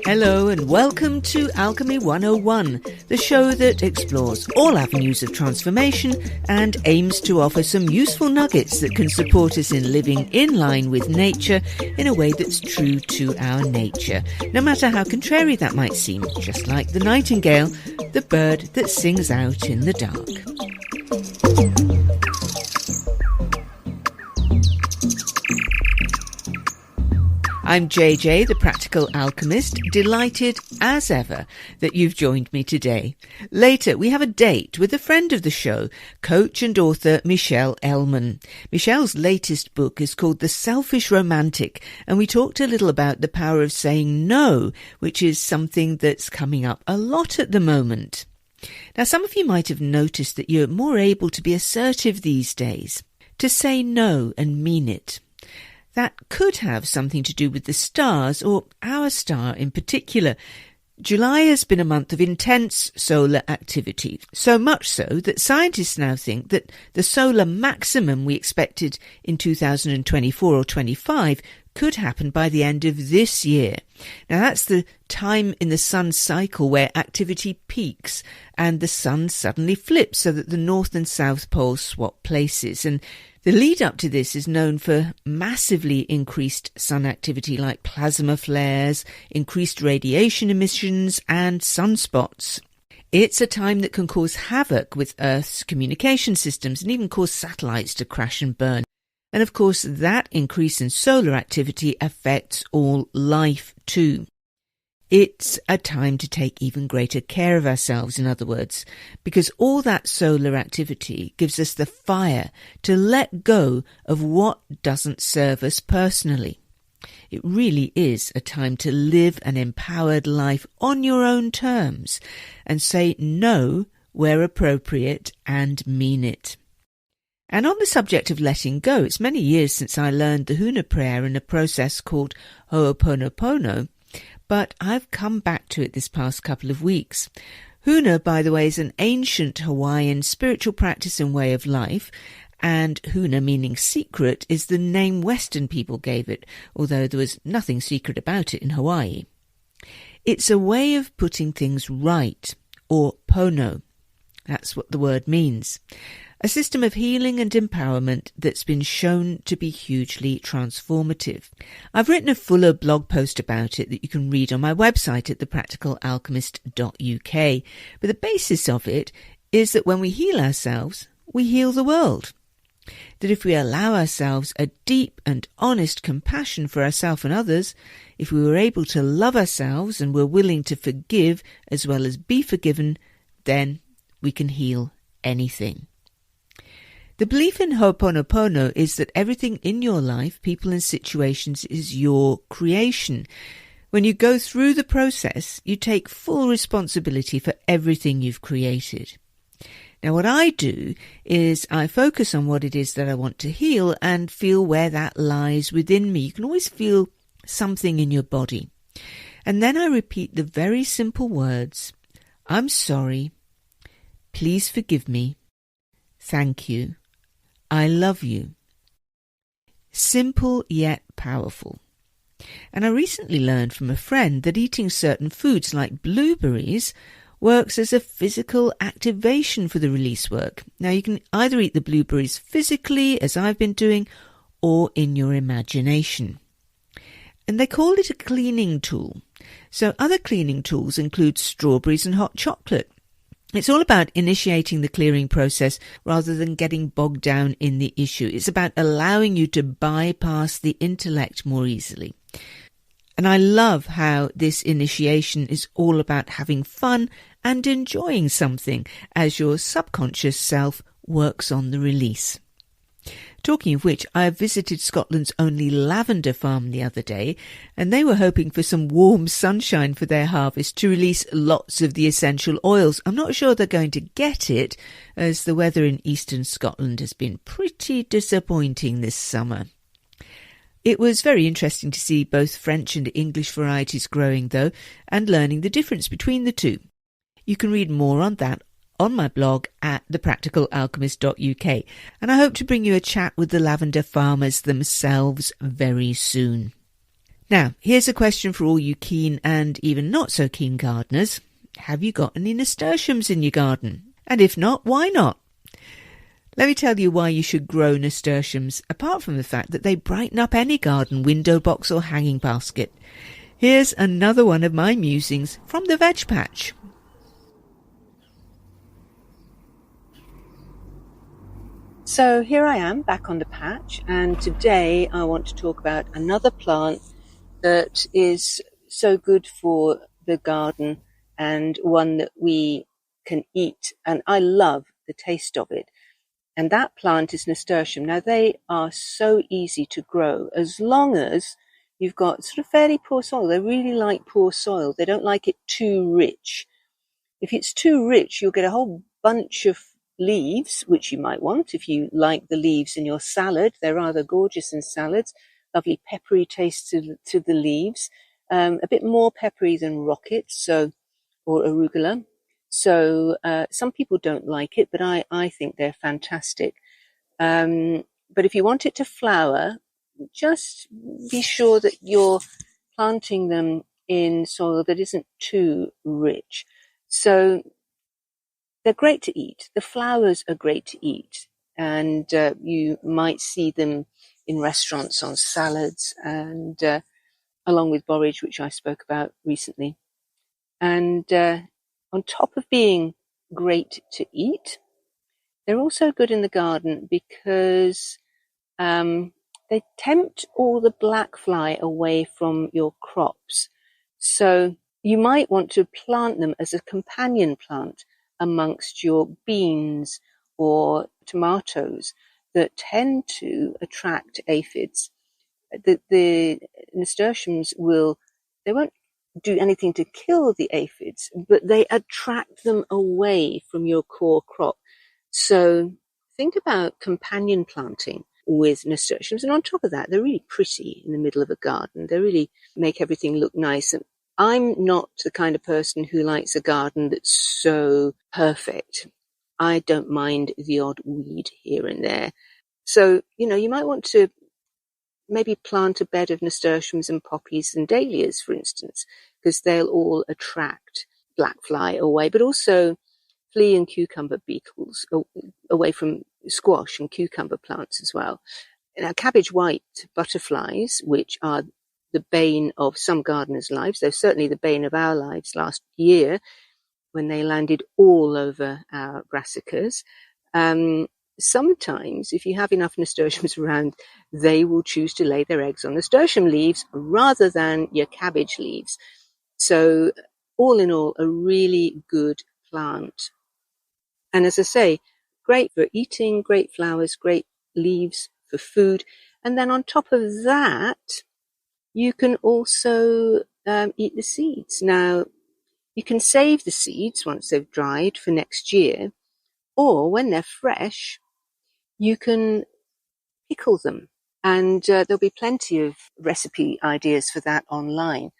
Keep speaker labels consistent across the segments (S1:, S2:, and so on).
S1: Hello and welcome to Alchemy 101, the show that explores all avenues of transformation and aims to offer some useful nuggets that can support us in living in line with nature in a way that's true to our nature, no matter how contrary that might seem, just like the nightingale, the bird that sings out in the dark. I'm JJ, the Practical Alchemist, delighted as ever that you've joined me today. Later, we have a date with a friend of the show, coach and author Michelle Elman. Michelle's latest book is called The Selfish Romantic, and we talked a little about the power of saying no, which is something that's coming up a lot at the moment. Now, some of you might have noticed that you're more able to be assertive these days, to say no and mean it. That could have something to do with the stars, or our star in particular. July has been a month of intense solar activity, so much so that scientists now think that the solar maximum we expected in 2024 or 25 could happen by the end of this year. Now that's the time in the sun's cycle where activity peaks and the sun suddenly flips so that the north and south poles swap places, and the lead up to this is known for massively increased sun activity like plasma flares, increased radiation emissions and sunspots. It's a time that can cause havoc with Earth's communication systems and even cause satellites to crash and burn. And of course, that increase in solar activity affects all life too. It's a time to take even greater care of ourselves, in other words, because all that solar activity gives us the fire to let go of what doesn't serve us personally. It really is a time to live an empowered life on your own terms and say no where appropriate and mean it. And on the subject of letting go, it's many years since I learned the Huna prayer in a process called Ho'oponopono, but I've come back to it this past couple of weeks. Huna, by the way, is an ancient Hawaiian spiritual practice and way of life, and Huna, meaning secret, is the name Western people gave it, although there was nothing secret about it in Hawaii. It's a way of putting things right, or pono. That's what the word means. A system of healing and empowerment that's been shown to be hugely transformative. I've written a fuller blog post about it that you can read on my website at thepracticalalchemist.uk. But the basis of it is that when we heal ourselves, we heal the world. That if we allow ourselves a deep and honest compassion for ourselves and others, if we were able to love ourselves and were willing to forgive as well as be forgiven, then we can heal anything. The belief in Ho'oponopono is that everything in your life, people and situations, is your creation. When you go through the process, you take full responsibility for everything you've created. Now, what I do is I focus on what it is that I want to heal and feel where that lies within me. You can always feel something in your body. And then I repeat the very simple words, I'm sorry, please forgive me, thank you, I love you. Simple yet powerful. And I recently learned from a friend that eating certain foods like blueberries works as a physical activation for the release work. Now you can either eat the blueberries physically, as I've been doing, or in your imagination. And they call it a cleaning tool. So other cleaning tools include strawberries and hot chocolate. It's all about initiating the clearing process rather than getting bogged down in the issue. It's about allowing you to bypass the intellect more easily. And I love how this initiation is all about having fun and enjoying something as your subconscious self works on the release. Talking of which, I visited Scotland's only lavender farm the other day, and they were hoping for some warm sunshine for their harvest to release lots of the essential oils. I'm not sure they're going to get it, as the weather in eastern Scotland has been pretty disappointing this summer. It was very interesting to see both French and English varieties growing, though, and learning the difference between the two. You can read more on that on my blog at thepracticalalchemist.uk, and I hope to bring you a chat with the lavender farmers themselves very soon. Now, here's a question for all you keen and even not so keen gardeners. Have you got any nasturtiums in your garden? And if not, why not? Let me tell you why you should grow nasturtiums, apart from the fact that they brighten up any garden window box or hanging basket. Here's another one of my musings from the veg patch.
S2: So here I am back on the patch, and today I want to talk about another plant that is so good for the garden and one that we can eat, and I love the taste of it. And that plant is nasturtium. Now, they are so easy to grow as long as you've got sort of fairly poor soil. They really like poor soil. They don't like it too rich. If it's too rich, you'll get a whole bunch of leaves, which you might want if you like the leaves in your salad. They're rather gorgeous in salads. Lovely peppery taste to the leaves. A bit more peppery than rockets, or arugula. So some people don't like it, but I think they're fantastic. But if you want it to flower, just be sure that you're planting them in soil that isn't too rich. So they're great to eat. The flowers are great to eat. And you might see them in restaurants on salads and along with borage, which I spoke about recently. And on top of being great to eat, they're also good in the garden because they tempt all the black fly away from your crops. So you might want to plant them as a companion plant amongst your beans or tomatoes that tend to attract aphids. The nasturtiums they won't do anything to kill the aphids, but they attract them away from your core crop. So think about companion planting with nasturtiums. And on top of that, they're really pretty in the middle of a garden. They really make everything look nice. And I'm not the kind of person who likes a garden that's so perfect. I don't mind the odd weed here and there. So, you might want to maybe plant a bed of nasturtiums and poppies and dahlias, for instance, because they'll all attract black fly away, but also flea and cucumber beetles away from squash and cucumber plants as well. Now, cabbage white butterflies, which are the bane of some gardeners' lives, they're certainly the bane of our lives last year when they landed all over our brassicas. Sometimes, if you have enough nasturtiums around, they will choose to lay their eggs on nasturtium leaves rather than your cabbage leaves. So, all in all, a really good plant. And as I say, great for eating, great flowers, great leaves for food. And then on top of that, you can also eat the seeds. Now, you can save the seeds once they've dried for next year, or when they're fresh, you can pickle them. And there'll be plenty of recipe ideas for that online.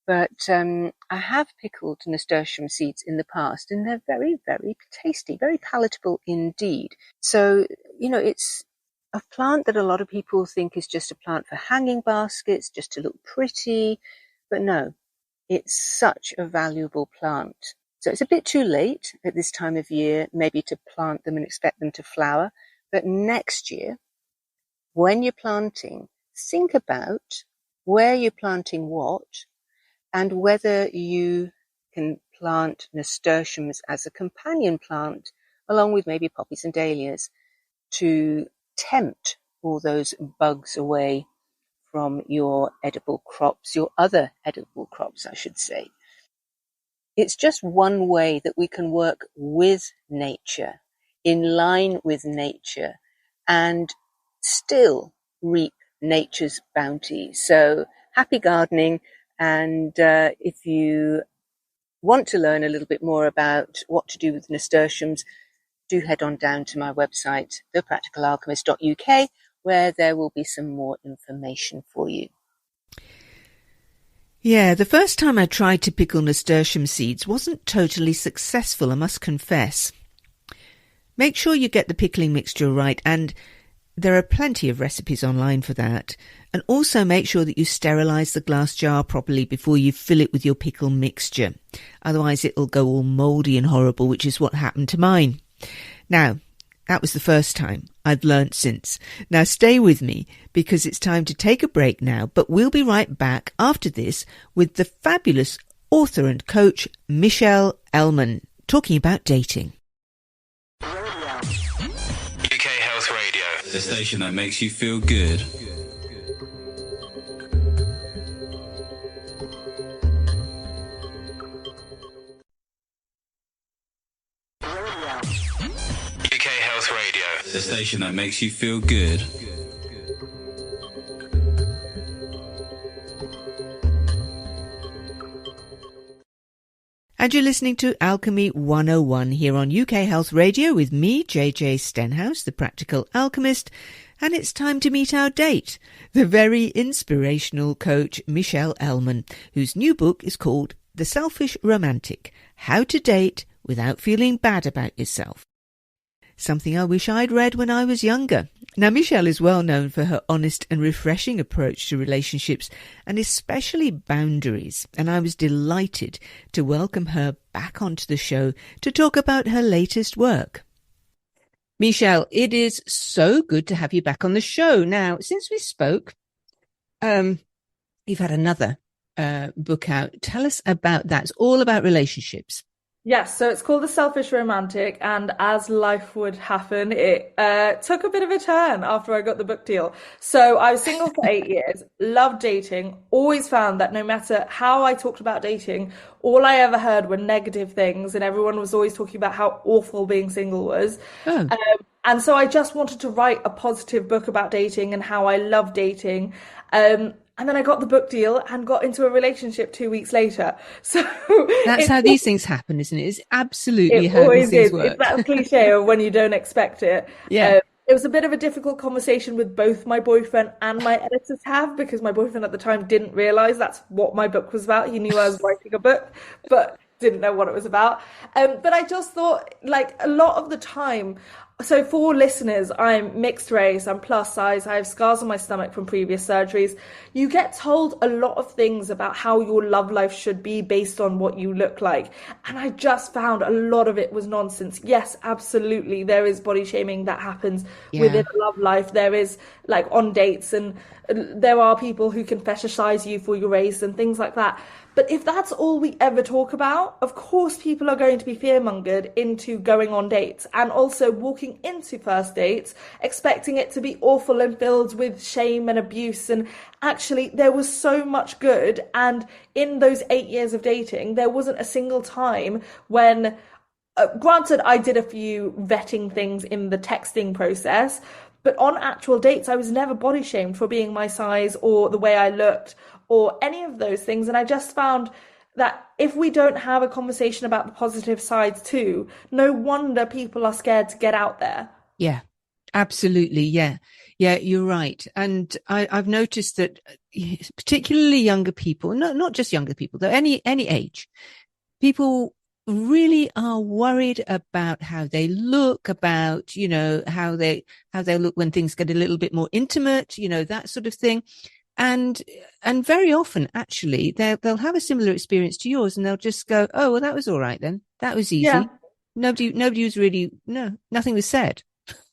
S2: But I have pickled nasturtium seeds in the past, and they're very, very tasty, very palatable indeed. So, it's a plant that a lot of people think is just a plant for hanging baskets, just to look pretty. But no, it's such a valuable plant. So it's a bit too late at this time of year, maybe to plant them and expect them to flower. But next year, when you're planting, think about where you're planting what, and whether you can plant nasturtiums as a companion plant, along with maybe poppies and dahlias, to tempt all those bugs away from your edible crops, your other edible crops, I should say. It's just one way that we can work with nature, in line with nature, and still reap nature's bounty. So happy gardening. And if you want to learn a little bit more about what to do with nasturtiums, do head on down to my website, thepracticalalchemist.uk, where there will be some more information for you.
S1: Yeah, the first time I tried to pickle nasturtium seeds wasn't totally successful, I must confess. Make sure you get the pickling mixture right, and there are plenty of recipes online for that. And also make sure that you sterilise the glass jar properly before you fill it with your pickle mixture. Otherwise it'll go all mouldy and horrible, which is what happened to mine. Now, that was the first time. I've learnt since. Now stay with me, because it's time to take a break now, but we'll be right back after this with the fabulous author and coach Michelle Elman talking about dating.
S3: UK Health Radio, the station that makes you feel good. UK Health Radio, the station that makes you feel good.
S1: And you're listening to Alchemy 101 here on UK Health Radio with me, JJ Stenhouse, the practical alchemist, and it's time to meet our date, the very inspirational coach Michelle Elman, whose new book is called The Selfish Romantic: How to Date Without Feeling Bad About Yourself. Something I wish I'd read when I was younger. Now, Michelle is well known for her honest and refreshing approach to relationships, and especially boundaries, and I was delighted to welcome her back onto the show to talk about her latest work. Michelle, it is so good to have you back on the show. Now, since we spoke, you've had another book out. Tell us about that. It's all about relationships.
S4: Yes, so it's called The Selfish Romantic, and as life would happen, it took a bit of a turn after I got the book deal. So I was single for 8 years, loved dating, always found that no matter how I talked about dating, all I ever heard were negative things, and everyone was always talking about how awful being single was.
S1: Oh.
S4: And so I just wanted to write a positive book about dating and how I love dating. And then I got the book deal and got into a relationship 2 weeks later. So
S1: that's how these things happen, isn't it? It's absolutely how these things work.
S4: It's that cliche of when you don't expect it.
S1: Yeah.
S4: It was a bit of a difficult conversation with both my boyfriend and my editors have, because my boyfriend at the time didn't realise that's what my book was about. He knew I was writing a book, but didn't know what it was about. But I just thought, like, a lot of the time, so for listeners, I'm mixed race, I'm plus size, I have scars on my stomach from previous surgeries. You get told a lot of things about how your love life should be based on what you look like. And I just found a lot of it was nonsense. Yes, absolutely, there is body shaming that happens within a love life. There is, like, on dates, and there are people who can fetishize you for your race and things like that. But if that's all we ever talk about, of course people are going to be fearmongered into going on dates, and also walking into first dates expecting it to be awful and filled with shame and abuse. And actually there was so much good, and in those 8 years of dating there wasn't a single time when granted I did a few vetting things in the texting process, but on actual dates I was never body shamed for being my size or the way I looked or any of those things. And I just found that if we don't have a conversation about the positive sides too, no wonder people are scared to get out there.
S1: Yeah, absolutely. Yeah, you're right. And I've noticed that particularly younger people, not just younger people, though, any age, people really are worried about how they look, about, you know, how they look when things get a little bit more intimate, you know, that sort of thing. And very often, actually, they'll have a similar experience to yours, and they'll just go, "Oh, well, that was all right then. That was easy.
S4: Yeah.
S1: Nobody was really, nothing was said."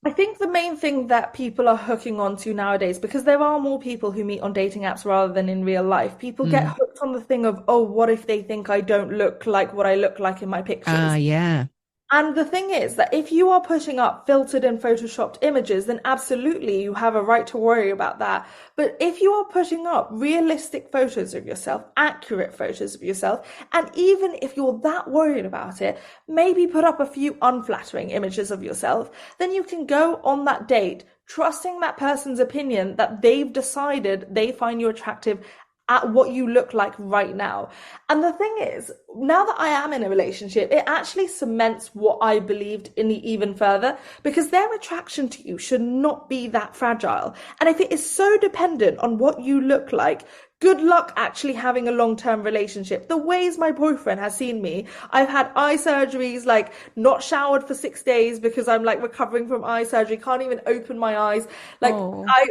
S4: I think the main thing that people are hooking onto nowadays, because there are more people who meet on dating apps rather than in real life, people get hooked on the thing of, oh, what if they think I don't look like what I look like in my pictures?
S1: Yeah.
S4: And the thing is that if you are putting up filtered and photoshopped images, then absolutely you have a right to worry about that. But if you are putting up realistic photos of yourself, accurate photos of yourself, and even if you're that worried about it, maybe put up a few unflattering images of yourself, then you can go on that date trusting that person's opinion that they've decided they find you attractive at what you look like right now. And the thing is, now that I am in a relationship, it actually cements what I believed in even further, because their attraction to you should not be that fragile. And if it is so dependent on what you look like, good luck actually having a long-term relationship. The ways my boyfriend has seen me, I've had eye surgeries, like not showered for 6 days because I'm like recovering from eye surgery, can't even open my eyes. Like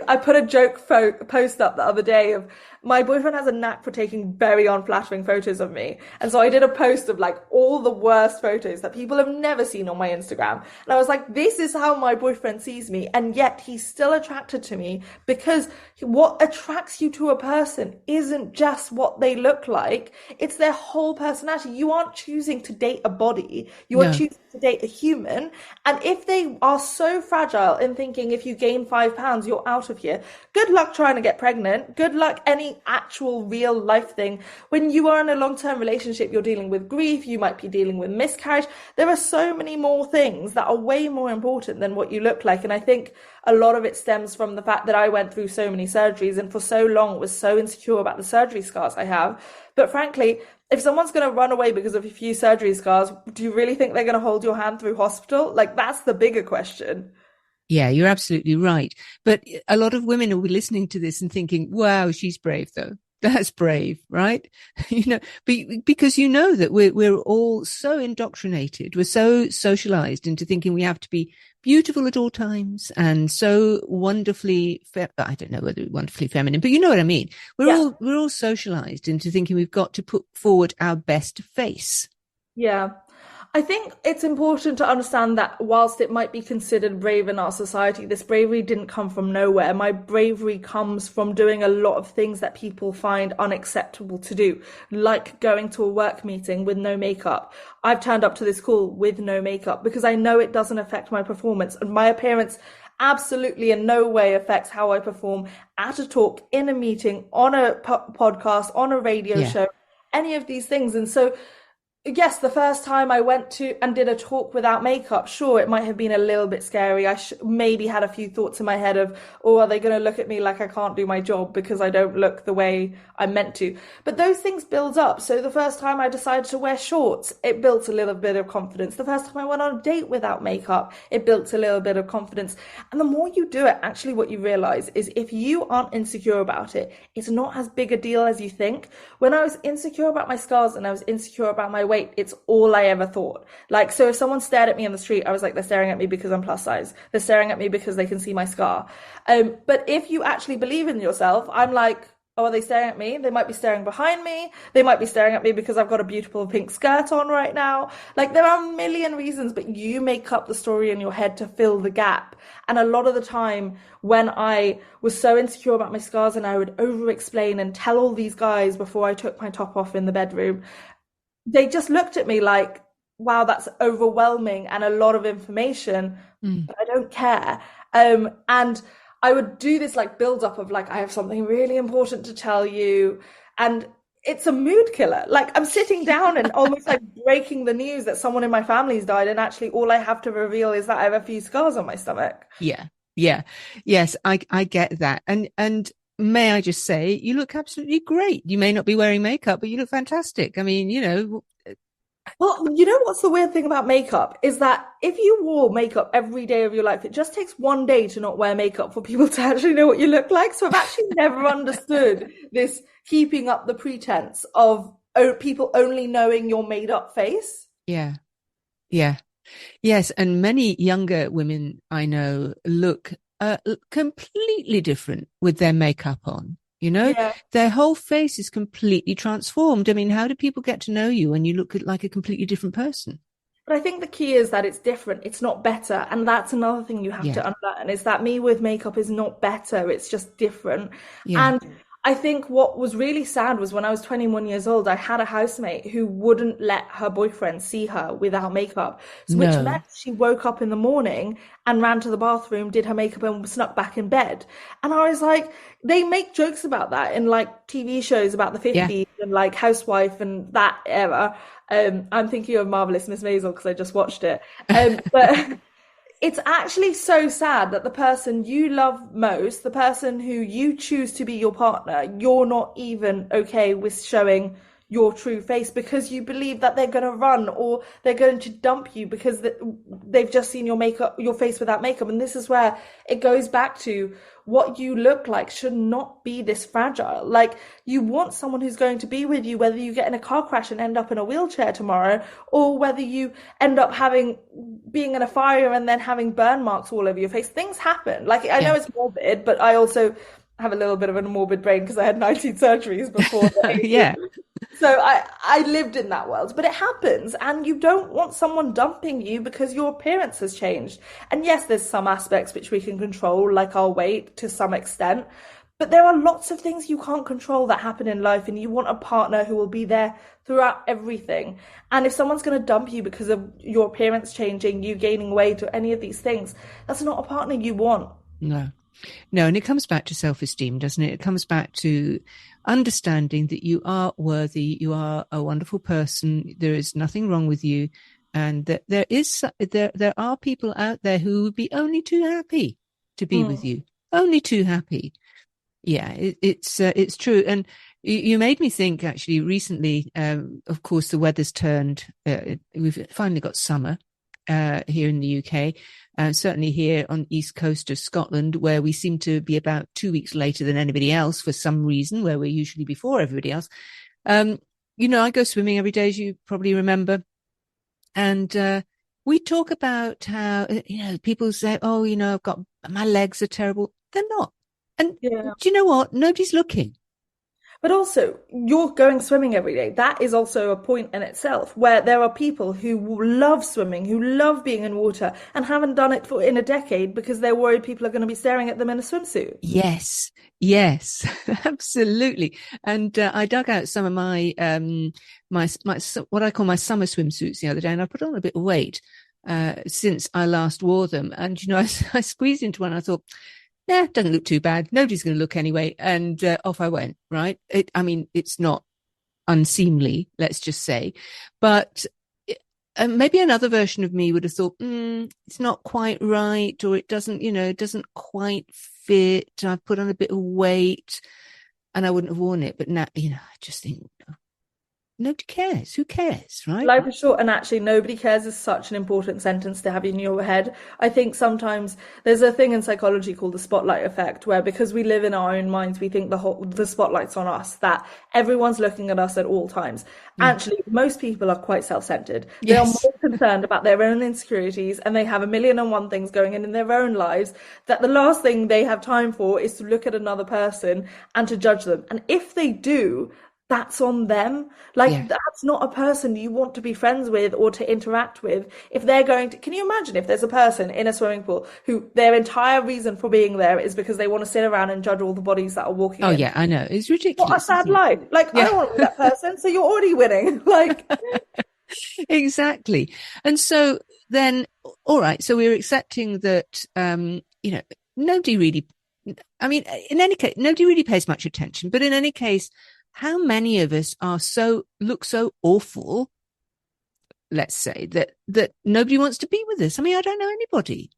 S4: I put a joke post up the other day of, my boyfriend has a knack for taking very unflattering photos of me. And so I did a post of like all the worst photos that people have never seen on my Instagram. And I was like, this is how my boyfriend sees me. And yet he's still attracted to me, because what attracts you to a person isn't just what they look like. It's their whole personality. You aren't choosing to date a body. You are choosing to date a human. And if they are so fragile in thinking if you gain 5 pounds, you're out of here, good luck trying to get pregnant. Good luck any actual real life thing. When you are in a long-term relationship, you're dealing with grief, you might be dealing with miscarriage. There are so many more things that are way more important than what you look like. And I think a lot of it stems from the fact that I went through so many surgeries and for so long was so insecure about the surgery scars I have. But frankly, if someone's going to run away because of a few surgery scars, do you really think they're going to hold your hand through hospital? Like, that's the bigger question.
S1: Yeah, you're absolutely right. But a lot of women will be listening to this and thinking, wow, she's brave though. That's brave, right? Because that we're all so indoctrinated. We're so socialized into thinking we have to be beautiful at all times and so wonderfully, I don't know whether wonderfully feminine, but you know what I mean? We're all socialized into thinking we've got to put forward our best face.
S4: Yeah. I think it's important to understand that whilst it might be considered brave in our society, this bravery didn't come from nowhere. My bravery comes from doing a lot of things that people find unacceptable to do, like going to a work meeting with no makeup. I've turned up to this call with no makeup because I know it doesn't affect my performance, and my appearance absolutely in no way affects how I perform at a talk, in a meeting, on a podcast, on a radio show, any of these things. And so yes, the first time I went to and did a talk without makeup, sure, it might have been a little bit scary. I maybe had a few thoughts in my head of, oh, are they going to look at me like I can't do my job because I don't look the way I'm meant to? But those things build up. So the first time I decided to wear shorts, it built a little bit of confidence. The first time I went on a date without makeup, it built a little bit of confidence. And the more you do it, actually what you realize is if you aren't insecure about it, it's not as big a deal as you think. When I was insecure about my scars and I was insecure about my weight, it's all I ever thought. Like, so if someone stared at me on the street, I was like, they're staring at me because I'm plus size. They're staring at me because they can see my scar. But if you actually believe in yourself, I'm like, oh, are they staring at me? They might be staring behind me. They might be staring at me because I've got a beautiful pink skirt on right now. Like, there are a million reasons, but you make up the story in your head to fill the gap. And a lot of the time when I was so insecure about my scars and I would over-explain and tell all these guys before I took my top off in the bedroom, they just looked at me like, wow, that's overwhelming and a lot of information, but I don't care. And I would do this like build up of like, I have something really important to tell you. And it's a mood killer. Like, I'm sitting down and almost like breaking the news that someone in my family's died. And actually all I have to reveal is that I have a few scars on my stomach.
S1: Yeah. Yes, I get that. And may I just say, you look absolutely great. You may not be wearing makeup, but you look fantastic. I mean,
S4: Well, you know what's the weird thing about makeup is that if you wore makeup every day of your life, it just takes one day to not wear makeup for people to actually know what you look like. So I've actually never understood this keeping up the pretense of people only knowing your made up face.
S1: Yeah. Yes. And many younger women I know look completely different with their makeup on. Their whole face is completely transformed. I mean, how do people get to know you when you look like a completely different person?
S4: But I think the key is that it's different. It's not better. And that's another thing you have to unlearn, is that me with makeup is not better. It's just different. Yeah. And I think what was really sad was when I was 21 years old, I had a housemate who wouldn't let her boyfriend see her without makeup, which meant she woke up in the morning and ran to the bathroom, did her makeup and snuck back in bed. And I was like, they make jokes about that in like TV shows about the 50s and like Housewife and that era. I'm thinking of Marvelous Miss Maisel because I just watched it. But it's actually so sad that the person you love most, the person who you choose to be your partner, you're not even okay with showing your true face because you believe that they're going to run or they're going to dump you because they've just seen your face without makeup. And this is where it goes back to what you look like should not be this fragile. Like, you want someone who's going to be with you, whether you get in a car crash and end up in a wheelchair tomorrow, or whether you end up being in a fire and then having burn marks all over your face. Things happen. Like, I know it's morbid, but I also have a little bit of a morbid brain because I had 19 surgeries before.
S1: Yeah.
S4: So I lived in that world, but it happens, and you don't want someone dumping you because your appearance has changed. And yes, there's some aspects which we can control, like our weight to some extent, but there are lots of things you can't control that happen in life, and you want a partner who will be there throughout everything. And if someone's going to dump you because of your appearance changing, you gaining weight, or any of these things, that's not a partner you want.
S1: No, and it comes back to self-esteem, doesn't it? It comes back to understanding that you are worthy, you are a wonderful person, there is nothing wrong with you, and that there are people out there who would be only too happy to be with you, only too happy. Yeah, it's true. And you made me think, actually, recently, of course, the weather's turned. We've finally got summer here in the UK. Certainly here on the east coast of Scotland, where we seem to be about 2 weeks later than anybody else for some reason, where we're usually before everybody else. I go swimming every day, as you probably remember. And we talk about how, people say, oh, my legs are terrible. They're not. And do you know what? Nobody's looking.
S4: But also, you're going swimming every day. That is also a point in itself, where there are people who love swimming, who love being in water, and haven't done it in a decade because they're worried people are going to be staring at them in a swimsuit.
S1: Yes, absolutely. And I dug out some of my what I call my summer swimsuits the other day, and I put on a bit of weight since I last wore them. And I squeezed into one. And I thought, it doesn't look too bad. Nobody's going to look anyway. And off I went, right? It's not unseemly, let's just say. But maybe another version of me would have thought, it's not quite right, or it doesn't quite fit. I've put on a bit of weight and I wouldn't have worn it. But now, I just think, nobody cares. Who cares, right?
S4: Life is short, and actually nobody cares is such an important sentence to have in your head. I think sometimes there's a thing in psychology called the spotlight effect, where because we live in our own minds, we think the spotlight's on us, that everyone's looking at us at all times. Actually, most people are quite self-centered. They are more concerned about their own insecurities, and they have 1,000,001 things going in their own lives, that the last thing they have time for is to look at another person and to judge them. And if they do, that's on them. That's not a person you want to be friends with or to interact with. If they're can you imagine if there's a person in a swimming pool who their entire reason for being there is because they want to sit around and judge all the bodies that are walking in?
S1: Yeah, I know. It's ridiculous.
S4: What a sad life. I don't want to be that person, so you're already winning.
S1: Exactly. And so then, all right, so we're accepting that, nobody really, in any case, nobody really pays much attention, but in any case, how many of us look so awful, let's say, that nobody wants to be with us? I don't know anybody.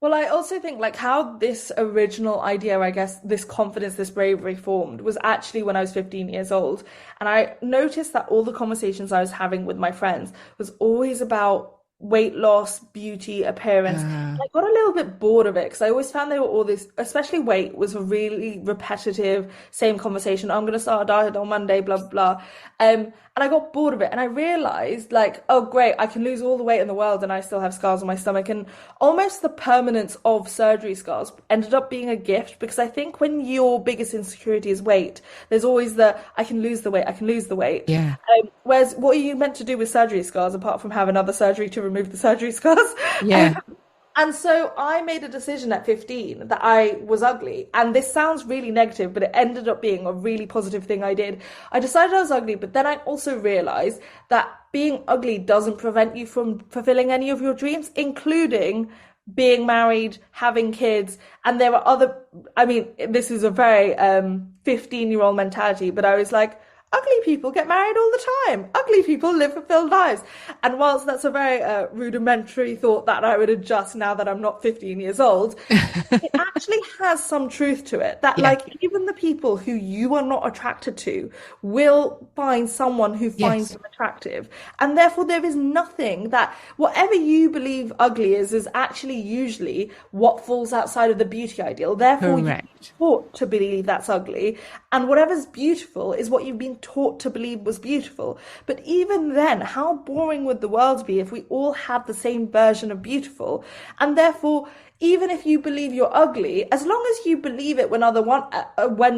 S4: Well, I also think how this original idea, I guess, this confidence, this bravery formed was actually when I was 15 years old. And I noticed that all the conversations I was having with my friends was always about weight loss, beauty, appearance. I got a little bit bored of it because I always found they were all this, especially weight was a really repetitive, same conversation. I'm going to start a diet on Monday, blah, blah, blah. And I got bored of it. And I realized oh, great, I can lose all the weight in the world and I still have scars on my stomach. And almost the permanence of surgery scars ended up being a gift, because I think when your biggest insecurity is weight, there's always I can lose the weight.
S1: Yeah.
S4: Whereas what are you meant to do with surgery scars apart from have another surgery to remove the surgery scars?
S1: Yeah.
S4: And so I made a decision at 15 that I was ugly. And this sounds really negative, but it ended up being a really positive thing I did. I decided I was ugly, but then I also realized that being ugly doesn't prevent you from fulfilling any of your dreams, including being married, having kids. And there are this is a very 15-year-old mentality, but I was like, ugly people get married all the time. Ugly people live fulfilled lives. And whilst that's a very rudimentary thought that I would adjust now that I'm not 15 years old, it actually has some truth to it. That,
S1: Yeah.
S4: like, even the people who you are not attracted to will find someone who finds
S1: Yes.
S4: them attractive. And therefore, there is nothing that, whatever you believe ugly is actually usually what falls outside of the beauty ideal. Therefore, you're
S1: Correct.
S4: taught to believe that's ugly. And whatever's beautiful is what you've been taught to believe was beautiful. But even then, how boring would the world be if we all had the same version of beautiful? And therefore, even if you believe you're ugly, as long as you believe it when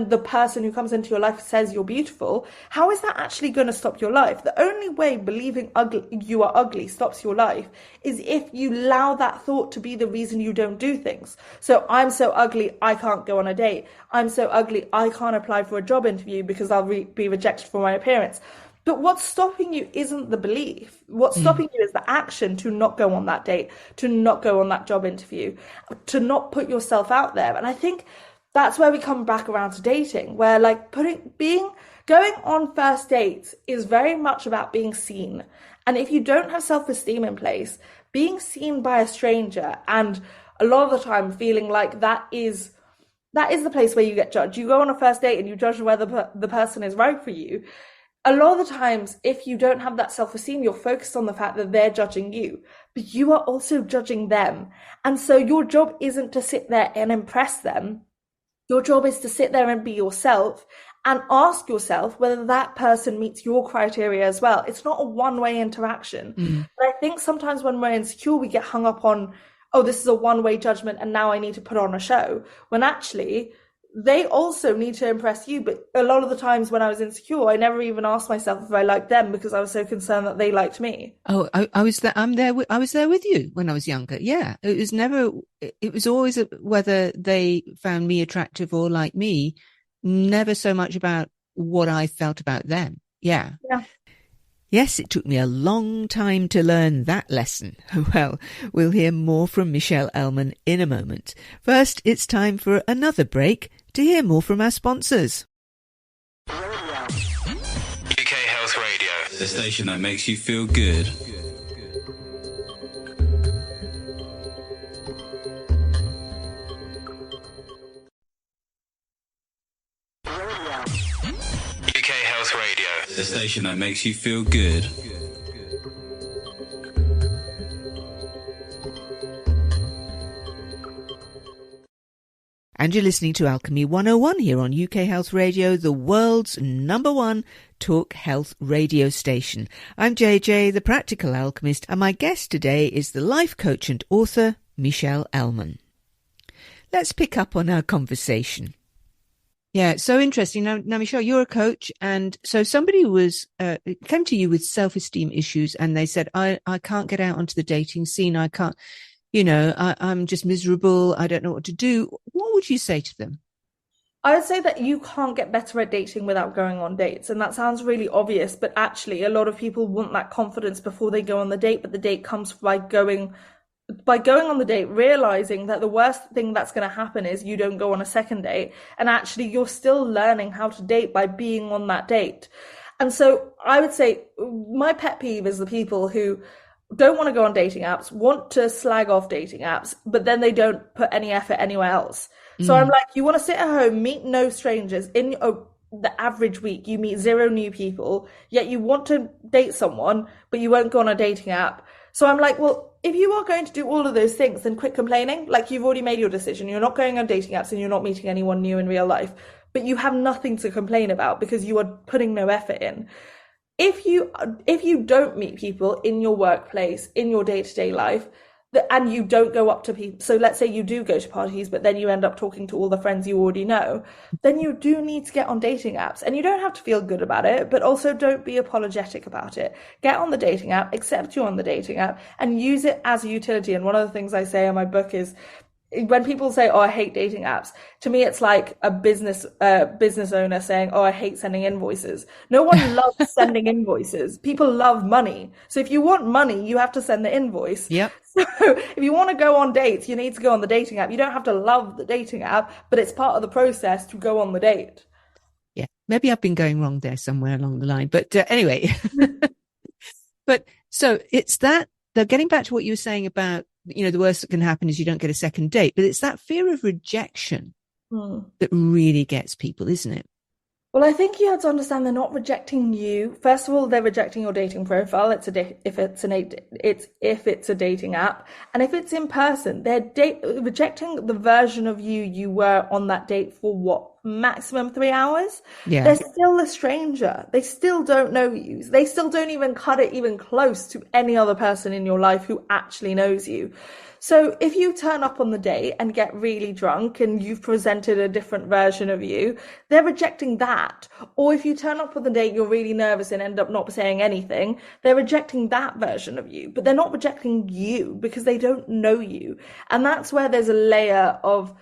S4: the person who comes into your life says you're beautiful, how is that actually going to stop your life? The only way believing you are ugly stops your life is if you allow that thought to be the reason you don't do things. So I'm so ugly, I can't go on a date. I'm so ugly, I can't apply for a job interview because I'll be rejected for my appearance. But what's stopping you isn't the belief. What's stopping you is the action to not go on that date, to not go on that job interview, to not put yourself out there. And I think that's where we come back around to dating, where like going on first dates is very much about being seen. And if you don't have self-esteem in place, being seen by a stranger, and a lot of the time feeling like that is the place where you get judged. You go on a first date and you judge whether the person is right for you. A lot of the times, if you don't have that self-esteem, you're focused on the fact that they're judging you, but you are also judging them. And so your job isn't to sit there and impress them. Your job is to sit there and be yourself and ask yourself whether that person meets your criteria as well. It's not a one-way interaction. But I think sometimes when we're insecure, we get hung up on, oh, this is a one-way judgment and now I need to put on a show. When actually, they also need to impress you. But a lot of the times when I was insecure, I never even asked myself if I liked them because I was so concerned that they liked me.
S1: Oh, I was there. I was there with you when I was younger. Yeah. It was never, it was always whether they found me attractive or like me, never so much about what I felt about them. Yeah.
S4: Yeah.
S1: Yes, it took me a long time to learn that lesson. Well, we'll hear more from Michelle Elman in a moment. First, it's time for another break to hear more from our sponsors.
S3: UK Health Radio, the station that makes you feel good. UK Health Radio, the station that makes you feel good.
S1: And you're listening to Alchemy 101 here on UK Health Radio, the world's #1 talk health radio station. I'm JJ, the Practical Alchemist, and my guest today is the life coach and author, Michelle Elman. Let's pick up on our conversation. Yeah, it's so interesting. Now, Michelle, you're a coach, and so somebody came to you with self-esteem issues, and they said, I can't get out onto the dating scene. I can't, I'm just miserable. I don't know what to do. What would you say to them?
S4: I would say that you can't get better at dating without going on dates. And that sounds really obvious, but actually a lot of people want that confidence before they go on the date, but the date comes by going on the date, realizing that the worst thing that's going to happen is you don't go on a second date. And actually you're still learning how to date by being on that date. And so I would say my pet peeve is the people who don't want to go on dating apps, want to slag off dating apps, but then they don't put any effort anywhere else. So I'm like, you want to sit at home, meet no strangers. In the average week, you meet 0 new people, yet you want to date someone, but you won't go on a dating app. So I'm like, well, if you are going to do all of those things, then quit complaining. Like, you've already made your decision. You're not going on dating apps and you're not meeting anyone new in real life, but you have nothing to complain about because you are putting no effort in. If you don't meet people in your workplace, in your day-to-day life, and you don't go up to people, so let's say you do go to parties, but then you end up talking to all the friends you already know, then you do need to get on dating apps. And you don't have to feel good about it, but also don't be apologetic about it. Get on the dating app, accept you're on the dating app, and use it as a utility. And one of the things I say in my book is, when people say, oh, I hate dating apps, to me, it's like a business owner saying, oh, I hate sending invoices. No one loves sending invoices. People love money. So if you want money, you have to send the invoice.
S1: Yep.
S4: So if you want to go on dates, you need to go on the dating app. You don't have to love the dating app, but it's part of the process to go on the date.
S1: Yeah, maybe I've been going wrong there somewhere along the line. But anyway, but so it's that, they're getting back to what you were saying about, the worst that can happen is you don't get a second date. But it's that fear of rejection that really gets people, isn't it?
S4: Well, I think you have to understand they're not rejecting you. First of all, they're rejecting your dating profile. If it's a dating app, and if it's in person, they're rejecting the version of you were on that date for what, maximum 3 hours.
S1: Yeah.
S4: They're still a stranger. They still don't know you. They still don't even cut it even close to any other person in your life who actually knows you. So if you turn up on the date and get really drunk and you've presented a different version of you, they're rejecting that. Or if you turn up on the date, you're really nervous and end up not saying anything, they're rejecting that version of you. But they're not rejecting you because they don't know you. And that's where there's a layer of,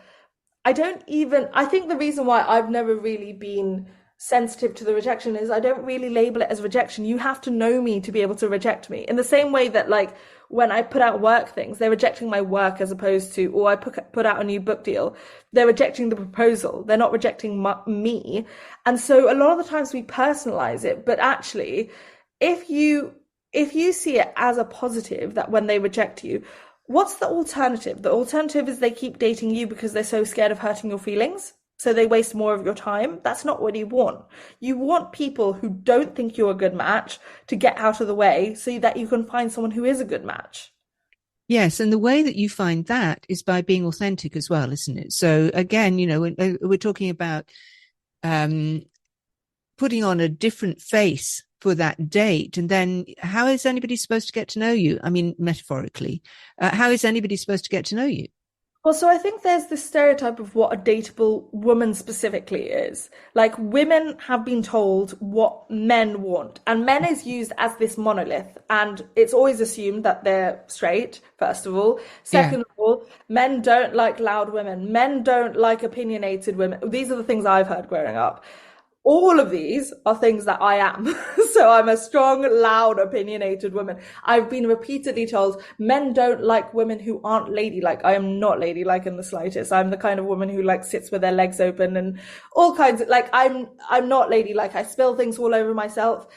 S4: I think the reason why I've never really been sensitive to the rejection is I don't really label it as rejection. You have to know me to be able to reject me. In the same way that, like, when I put out work things, they're rejecting my work as opposed to, or I put out a new book deal, they're rejecting the proposal. They're not rejecting me. And so a lot of the times we personalize it, but actually, if you see it as a positive that when they reject you, what's the alternative? The alternative is they keep dating you because they're so scared of hurting your feelings. So they waste more of your time. That's not what you want. You want people who don't think you're a good match to get out of the way so that you can find someone who is a good match.
S1: Yes. And the way that you find that is by being authentic as well, isn't it? So again, we're talking about putting on a different face for that date. And then how is anybody supposed to get to know you? I mean, metaphorically, how is anybody supposed to get to know you?
S4: Well, so I think there's this stereotype of what a dateable woman specifically is. Like, women have been told what men want, and men is used as this monolith, and it's always assumed that they're straight, first of all. Second of all, men don't like loud women. Men don't like opinionated women. These are the things I've heard growing up. All of these are things that I am. So I'm a strong, loud, opinionated woman. I've been repeatedly told men don't like women who aren't ladylike. I am not ladylike in the slightest. I'm the kind of woman who like sits with their legs open and all kinds of, like, I'm not ladylike. I spill things all over myself.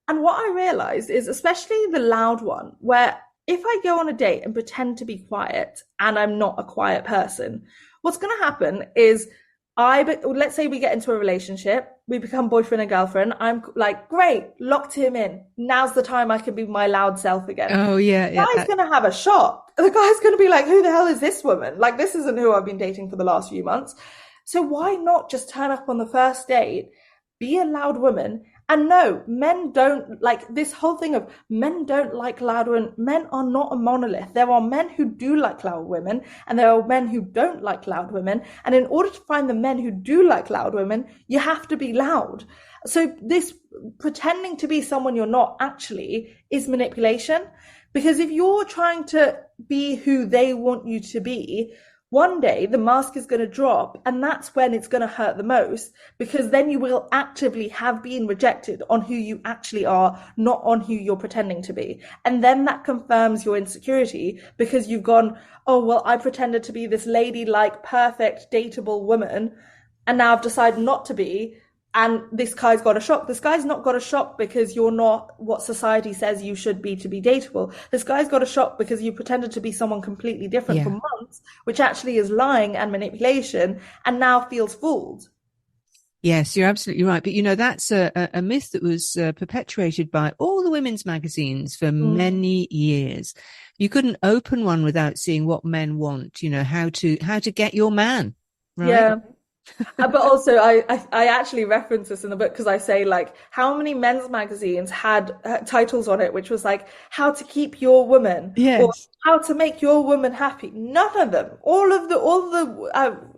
S4: And what I realized is, especially the loud one, where if I go on a date and pretend to be quiet and I'm not a quiet person, what's going to happen is let's say we get into a relationship, we become boyfriend and girlfriend. I'm like, great, locked him in. Now's the time I can be my loud self again.
S1: Oh, yeah.
S4: The guy's going to have a shock. The guy's going to be like, who the hell is this woman? Like, this isn't who I've been dating for the last few months. So why not just turn up on the first date, be a loud woman? And no, men don't like this whole thing of men don't like loud women. Men are not a monolith. There are men who do like loud women, and there are men who don't like loud women. And in order to find the men who do like loud women, you have to be loud. So this pretending to be someone you're not actually is manipulation. Because if you're trying to be who they want you to be, one day the mask is going to drop, and that's when it's going to hurt the most, because then you will actively have been rejected on who you actually are, not on who you're pretending to be. And then that confirms your insecurity, because you've gone, oh, well, I pretended to be this ladylike, perfect, dateable woman, and now I've decided not to be. And this guy's got a shock. This guy's not got a shock because you're not what society says you should be to be dateable. This guy's got a shock because you pretended to be someone completely different for months, which actually is lying and manipulation, and now feels fooled.
S1: Yes, you're absolutely right. But, that's a myth that was perpetuated by all the women's magazines for many years. You couldn't open one without seeing what men want, how to get your man. Right?
S4: Yeah. But also I actually reference this in the book because I say, like, how many men's magazines had titles on it which was like how to keep your woman, or how to make your woman happy. None of them.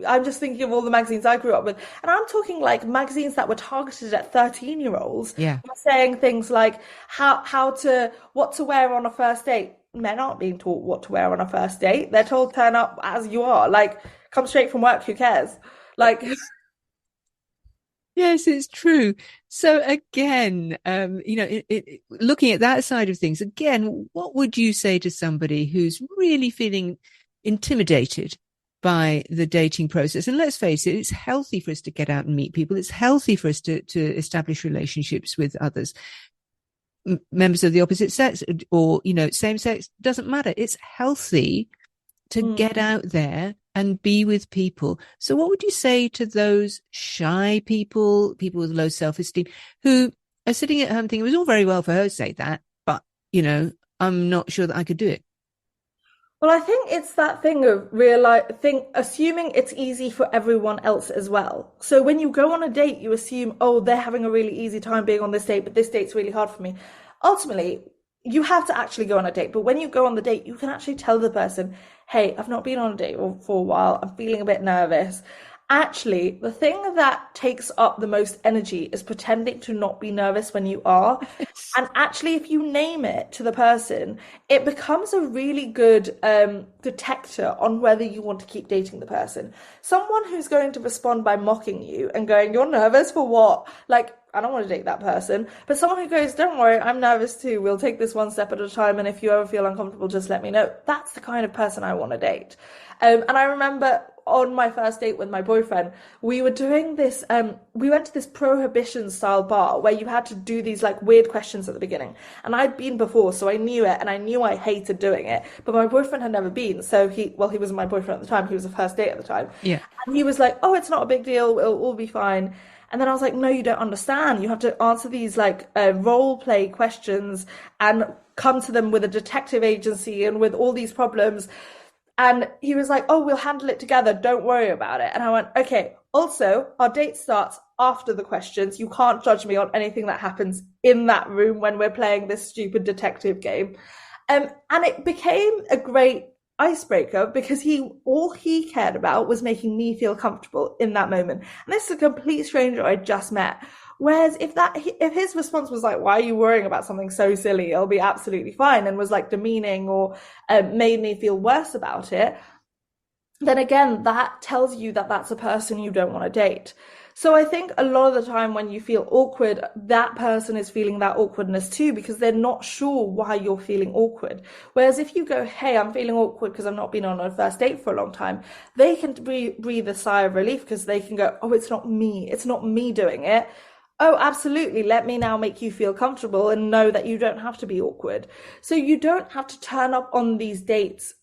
S4: I'm just thinking of all the magazines I grew up with, and I'm talking like magazines that were targeted at 13-year-olds. Saying things like what to wear on a first date. Men aren't being taught what to wear on a first date. They're told turn up as you are, like, come straight from work, who cares? Like,
S1: yes, it's true. So again, looking at that side of things, again, what would you say to somebody who's really feeling intimidated by the dating process. And let's face it, it's healthy for us to get out and meet people. It's healthy for us to establish relationships with others, members of the opposite sex or, same sex, doesn't matter. It's healthy to get out there and be with people. So what would you say to those shy people with low self-esteem who are sitting at home thinking it was all very well for her to say that, but, I'm not sure that I could do it?
S4: Well, I think it's that thing of assuming it's easy for everyone else as well. So when you go on a date, you assume, oh, they're having a really easy time being on this date, but this date's really hard for me. Ultimately, you have to actually go on a date. But when you go on the date, you can actually tell the person, hey, I've not been on a date for a while. I'm feeling a bit nervous. Actually, the thing that takes up the most energy is pretending to not be nervous when you are. And actually, if you name it to the person, it becomes a really good detector on whether you want to keep dating the person. Someone who's going to respond by mocking you and going, you're nervous for what? Like, I don't want to date that person. But someone who goes, don't worry, I'm nervous too. We'll take this one step at a time. And if you ever feel uncomfortable, just let me know. That's the kind of person I want to date. And I remember on my first date with my boyfriend, we were doing this, we went to this prohibition style bar where you had to do these like weird questions at the beginning. And I'd been before, so I knew it, and I knew I hated doing it. But my boyfriend had never been. So he wasn't my boyfriend at the time. He was a first date at the time. Yeah. And he was like, oh, it's not a big deal. It'll all be fine. And then I was like, no, you don't understand. You have to answer these like role play questions and come to them with a detective agency and with all these problems. And he was like, oh, we'll handle it together. Don't worry about it. And I went, okay. Also, our date starts after the questions. You can't judge me on anything that happens in that room when we're playing this stupid detective game. And it became a great icebreaker because all he cared about was making me feel comfortable in that moment. And this is a complete stranger I just met. Whereas if his response was like, why are you worrying about something so silly? It'll be absolutely fine, and was like demeaning or made me feel worse about it, then again, that tells you that that's a person you don't want to date. So I think a lot of the time when you feel awkward, that person is feeling that awkwardness too, because they're not sure why you're feeling awkward. Whereas if you go, hey, I'm feeling awkward because I've not been on a first date for a long time, they can breathe a sigh of relief because they can go, oh, it's not me doing it. Oh, absolutely. Let me now make you feel comfortable and know that you don't have to be awkward. So you don't have to turn up on these dates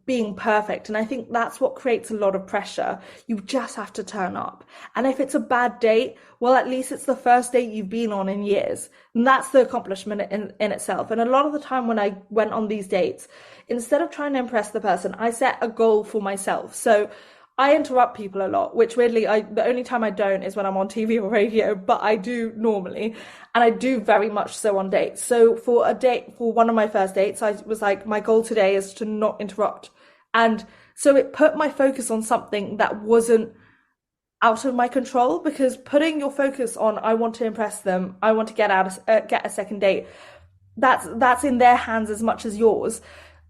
S4: being perfect. And I think that's what creates a lot of pressure. You just have to turn up. And if it's a bad date, well, at least it's the first date you've been on in years. And that's the accomplishment in itself. And a lot of the time when I went on these dates, instead of trying to impress the person, I set a goal for myself. So I interrupt people a lot, which weirdly, the only time I don't is when I'm on TV or radio, but I do normally. And I do very much so on dates. So for one of my first dates, I was like, my goal today is to not interrupt. And so it put my focus on something that wasn't out of my control, because putting your focus on, I want to impress them, I want to get a second date, that's in their hands as much as yours.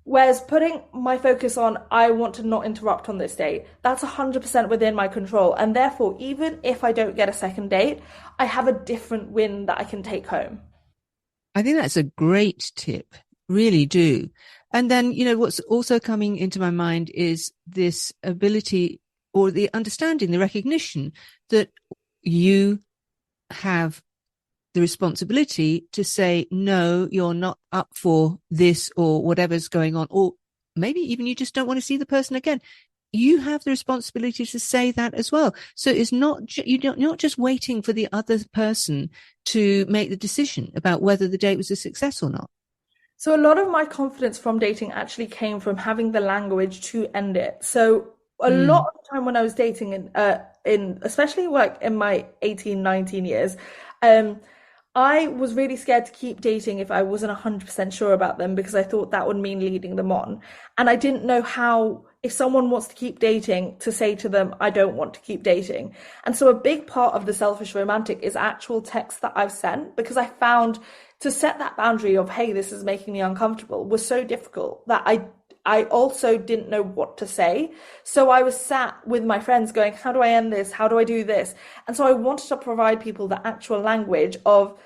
S4: Whereas putting my focus on, I want to not interrupt on this date, that's 100% within my control. And therefore, even if I don't get a second date, I have a different win that I can take home.
S1: I think that's a great tip. Really do. And then, what's also coming into my mind is this ability or the understanding, the recognition that you have the responsibility to say, no, you're not up for this or whatever's going on. Or maybe even you just don't want to see the person again. You have the responsibility to say that as well. So it's you're not just waiting for the other person to make the decision about whether the date was a success or not.
S4: So a lot of my confidence from dating actually came from having the language to end it. So a lot of the time when I was dating in especially like in my 18, 19 years, I was really scared to keep dating if I wasn't 100% sure about them, because I thought that would mean leading them on. And I didn't know how, if someone wants to keep dating, to say to them, I don't want to keep dating. And so a big part of the selfish romantic is actual text that I've sent, because I found to set that boundary of, hey, this is making me uncomfortable, was so difficult that I also didn't know what to say. So I was sat with my friends going, how do I end this? How do I do this? And so I wanted to provide people the actual language of,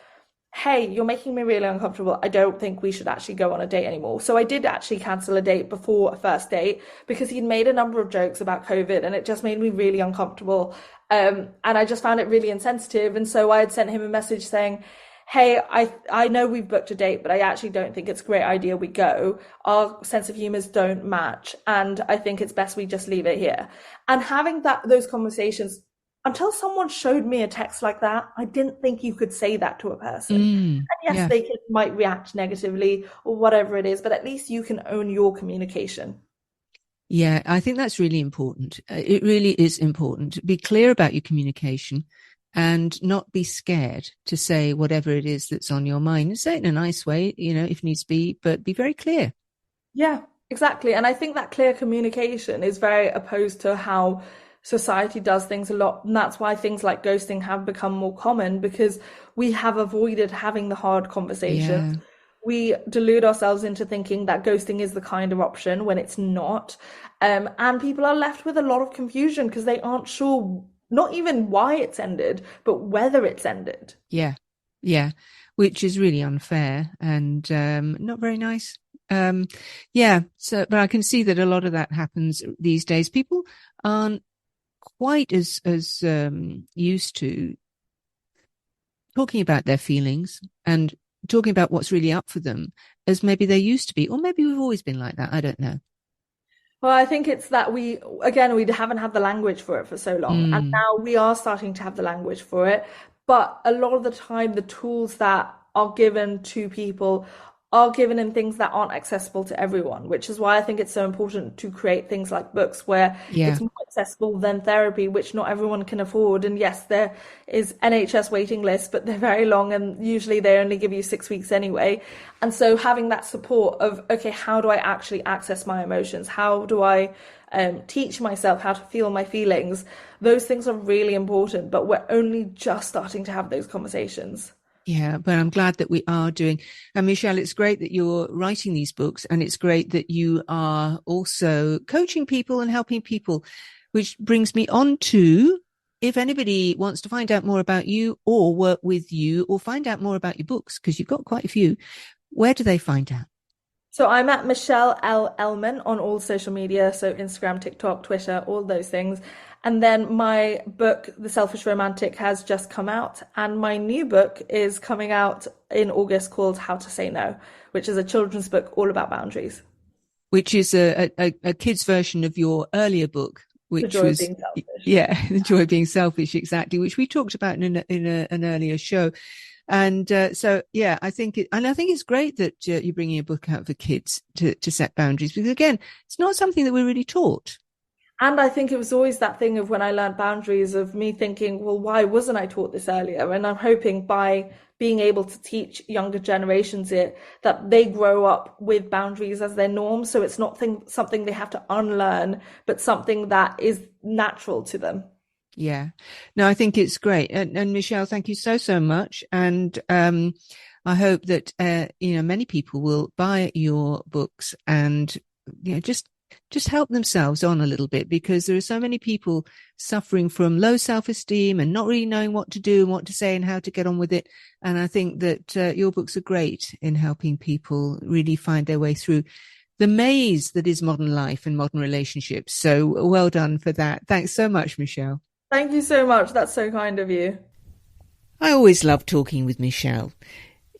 S4: hey, you're making me really uncomfortable. I don't think we should actually go on a date anymore. So I did actually cancel a date before a first date because he'd made a number of jokes about COVID and it just made me really uncomfortable. And I just found it really insensitive. And so I had sent him a message saying, hey, I know we've booked a date, but I actually don't think it's a great idea we go. Our sense of humors don't match, and I think it's best we just leave it here. And having those conversations, until someone showed me a text like that, I didn't think you could say that to a person. And yes,
S1: Yeah.
S4: they might react negatively or whatever it is, but at least you can own your communication.
S1: Yeah, I think that's really important. It really is important. Be clear about your communication and not be scared to say whatever it is that's on your mind. And say it in a nice way, if needs be, but be very clear.
S4: Yeah, exactly. And I think that clear communication is very opposed to how society does things a lot. And that's why things like ghosting have become more common because we have avoided having the hard conversations.
S1: Yeah.
S4: We delude ourselves into thinking that ghosting is the kind of option when it's not. And people are left with a lot of confusion because they aren't sure not even why it's ended, but whether it's ended.
S1: Yeah. Yeah. Which is really unfair and not very nice. Yeah. So, but I can see that a lot of that happens these days. People aren't quite as used to talking about their feelings and talking about what's really up for them as maybe they used to be, or maybe we've always been like that. I don't know.
S4: Well, I think it's that we haven't had the language for it for so long, and now we are starting to have the language for it. But a lot of the time, the tools that are given to people are given in things that aren't accessible to everyone, which is why I think it's so important to create things like books where it's more accessible than therapy, which not everyone can afford. And yes, there is NHS waiting lists, but they're very long and usually they only give you 6 weeks anyway. And so having that support of, okay, how do I actually access my emotions? How do I teach myself how to feel my feelings? Those things are really important, but we're only just starting to have those conversations.
S1: Yeah, but I'm glad that we are doing. And Michelle, it's great that you're writing these books and it's great that you are also coaching people and helping people, which brings me on to, if anybody wants to find out more about you or work with you or find out more about your books, because you've got quite a few, where do they find out?
S4: So I'm at Michelle Elman on all social media, so Instagram, TikTok, Twitter, all those things. And then my book, The Selfish Romantic, has just come out. And my new book is coming out in August called How to Say No, which is a children's book all about boundaries.
S1: Which is a kid's version of your earlier book, which
S4: The Joy
S1: was,
S4: of Being Selfish.
S1: Yeah, The Joy of Being Selfish, exactly, which we talked about in an earlier show. And so, yeah, I think it's great that you're bringing a book out for kids to set boundaries, because again, it's not something that we're really taught.
S4: And I think it was always that thing of when I learned boundaries of me thinking, well, why wasn't I taught this earlier? And I'm hoping by being able to teach younger generations it, that they grow up with boundaries as their norm. So it's not something they have to unlearn, but something that is natural to them.
S1: Yeah, no, I think it's great. And Michelle, thank you so much. And I hope that, many people will buy your books and, just help themselves on a little bit, because there are so many people suffering from low self-esteem and not really knowing what to do and what to say and how to get on with it. And I think that your books are great in helping people really find their way through the maze that is modern life and modern relationships. So well done for that. Thanks so much, Michelle.
S4: Thank you so much. That's so kind of you.
S1: I always love talking with Michelle.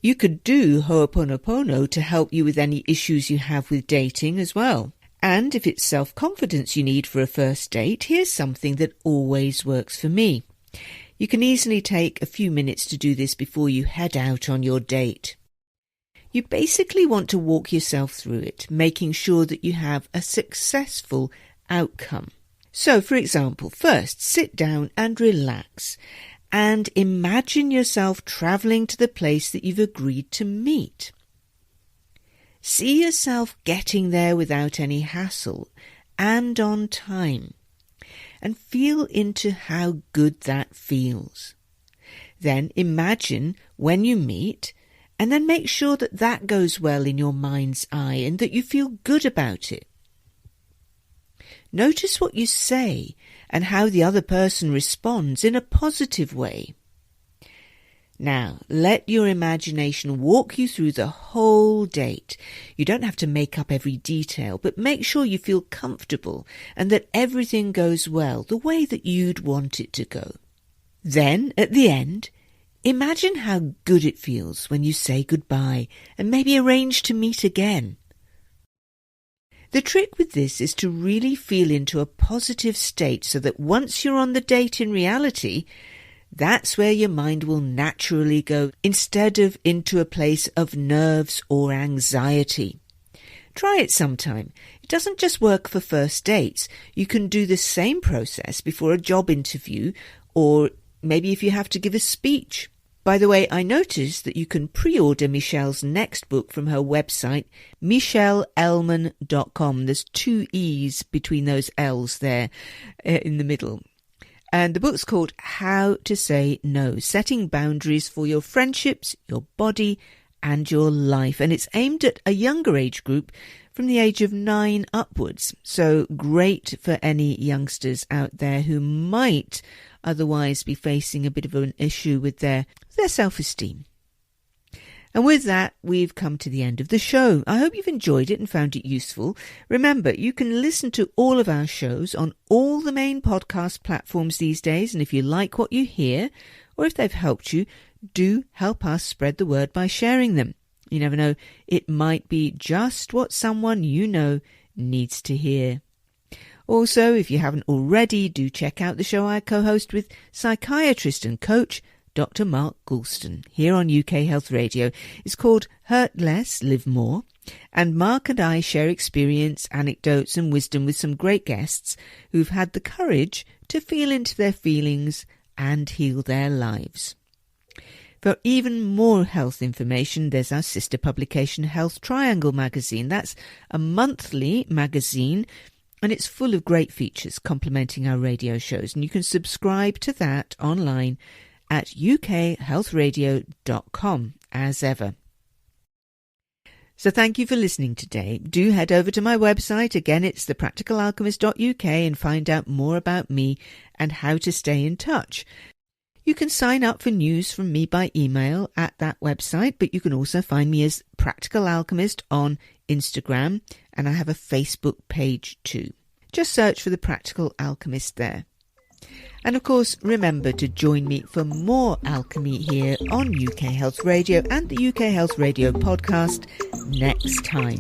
S1: You could do Ho'oponopono to help you with any issues you have with dating as well. And if it's self-confidence you need for a first date, here's something that always works for me. You can easily take a few minutes to do this before you head out on your date. You basically want to walk yourself through it, making sure that you have a successful outcome. So, for example, first sit down and relax and imagine yourself travelling to the place that you've agreed to meet. See yourself getting there without any hassle and on time, and feel into how good that feels. Then imagine when you meet, and then make sure that that goes well in your mind's eye and that you feel good about it. Notice what you say and how the other person responds in a positive way. Now, let your imagination walk you through the whole date. You don't have to make up every detail, but make sure you feel comfortable and that everything goes well the way that you'd want it to go. Then, at the end, imagine how good it feels when you say goodbye and maybe arrange to meet again. The trick with this is to really feel into a positive state so that once you're on the date in reality, that's where your mind will naturally go instead of into a place of nerves or anxiety. Try it sometime. It doesn't just work for first dates. You can do the same process before a job interview or maybe if you have to give a speech. By the way, I noticed that you can pre-order Michelle's next book from her website, michelleelman.com. There's 2 E's between those L's there in the middle. And the book's called How to Say No, Setting Boundaries for Your Friendships, Your Body and Your Life. And it's aimed at a younger age group from the age of 9 upwards. So great for any youngsters out there who might otherwise be facing a bit of an issue with their self-esteem. And with that, we've come to the end of the show. I hope you've enjoyed it and found it useful. Remember, you can listen to all of our shows on all the main podcast platforms these days. And if you like what you hear, or if they've helped you, do help us spread the word by sharing them. You never know, it might be just what someone you know needs to hear. Also, if you haven't already, do check out the show I co-host with psychiatrist and coach Dr. Mark Goulston here on UK Health Radio. It's called Hurt Less, Live More, and Mark and I share experience, anecdotes and wisdom with some great guests who've had the courage to feel into their feelings and heal their lives. For even more health information, there's our sister publication Health Triangle magazine. That's a monthly magazine and it's full of great features complementing our radio shows. And you can subscribe to that online at ukhealthradio.com as ever. So thank you for listening today. Do head over to my website. Again, it's thepracticalalchemist.uk and find out more about me and how to stay in touch. You can sign up for news from me by email at that website, but you can also find me as Practical Alchemist on Instagram, and I have a Facebook page too. Just search for The Practical Alchemist there. And of course, remember to join me for more alchemy here on UK Health Radio and the UK Health Radio podcast next time.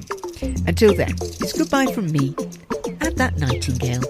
S1: Until then, it's goodbye from me and that nightingale.